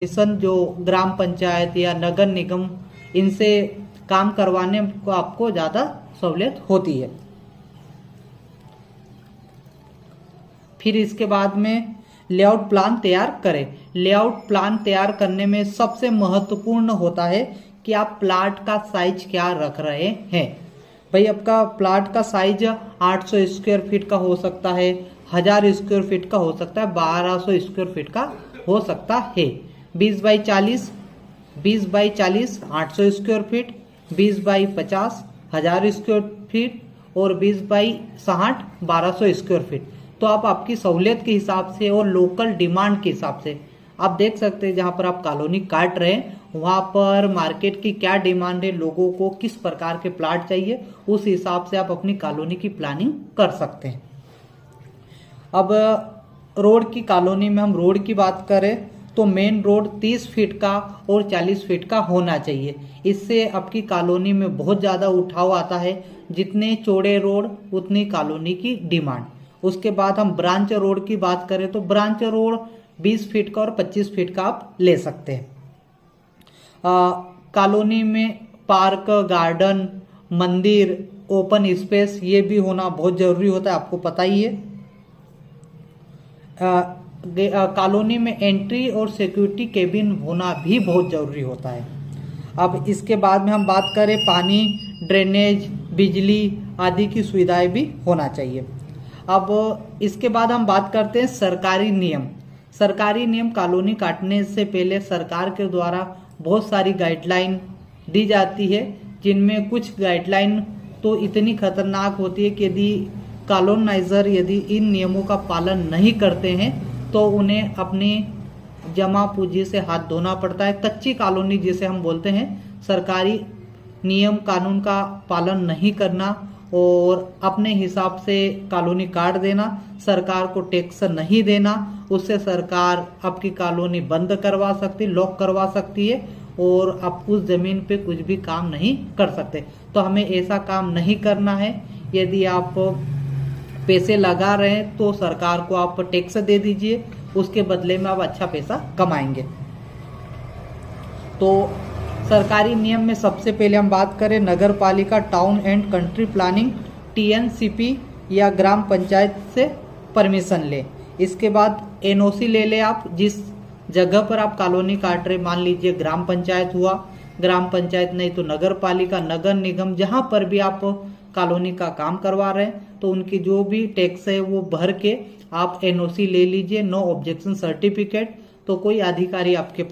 जो ग्राम पंचायत या नगर निगम इनसे काम करवाने को आपको ज़्यादा सहूलियत होती है। फिर इसके बाद में लेआउट प्लान तैयार करें। लेआउट प्लान तैयार करने में सबसे महत्वपूर्ण होता है कि आप प्लाट का साइज क्या रख रहे हैं। भाई आपका प्लाट का साइज 800 स्क्वायर फीट का हो सकता है, 1000 स्क्वायर फीट का हो सकता है, 1200 स्क्वायर फीट का हो सकता है। 20 by 40 800 square feet, 20 by 50 1000 square feet और 20 बाई 60 1200 स्क्वायर फीट। तो आप आपकी सहूलियत के हिसाब से और लोकल डिमांड के हिसाब से आप देख सकते हैं, जहाँ पर आप कॉलोनी काट रहे हैं वहाँ पर मार्केट की क्या डिमांड है, लोगों को किस प्रकार के प्लाट चाहिए, उस हिसाब से आप अपनी कॉलोनी की प्लानिंग कर सकते हैं। अब रोड की कॉलोनी में हम रोड की बात करें तो मेन रोड 30 फीट का और 40 फीट का होना चाहिए। इससे आपकी कॉलोनी में बहुत ज़्यादा उठाव आता है। जितने चौड़े रोड उतनी कॉलोनी की डिमांड। उसके बाद हम ब्रांच रोड की बात करें तो ब्रांच रोड 20 फीट का और 25 फीट का आप ले सकते हैं। कॉलोनी में पार्क, गार्डन, मंदिर, ओपन स्पेस ये भी होना बहुत ज़रूरी होता है, आपको पता ही है। कॉलोनी में एंट्री और सिक्योरिटी केबिन होना भी बहुत ज़रूरी होता है। अब इसके बाद में हम बात करें पानी, ड्रेनेज, बिजली आदि की सुविधाएं भी होना चाहिए। अब इसके बाद हम बात करते हैं सरकारी नियम। सरकारी नियम कॉलोनी काटने से पहले सरकार के द्वारा बहुत सारी गाइडलाइन दी जाती है, जिनमें कुछ गाइडलाइन तो इतनी खतरनाक होती है कि यदि कॉलोनाइजर यदि इन नियमों का पालन नहीं करते हैं तो उन्हें अपनी जमा पूंजी से हाथ धोना पड़ता है। कच्ची कॉलोनी जिसे हम बोलते हैं, सरकारी नियम कानून का पालन नहीं करना और अपने हिसाब से कॉलोनी काट देना, सरकार को टैक्स नहीं देना, उससे सरकार आपकी कॉलोनी बंद करवा सकती, लॉक करवा सकती है और आप उस जमीन पे कुछ भी काम नहीं कर सकते। तो हमें ऐसा काम नहीं करना है। यदि आप पैसे लगा रहे हैं तो सरकार को आप टैक्स दे दीजिए, उसके बदले में आप अच्छा पैसा कमाएंगे। तो सरकारी नियम में सबसे पहले हम बात करें नगर पालिका town and country planning TNCP या ग्राम पंचायत से परमिशन ले। इसके बाद NOC ले ले आप जिस जगह पर आप कॉलोनी काट रहे, मान लीजिए ग्राम पंचायत हुआ, ग्राम पंचायत नहीं तो नगर पालिका, नगर निगम, जहाँ पर भी आप कॉलोनी का काम करवा रहे हैं तो उनकी जो भी टैक्स है वो भर के आप NOC ले लीजिए, नो ऑब्जेक्शन सर्टिफिकेट। तो कोई अधिकारी आपके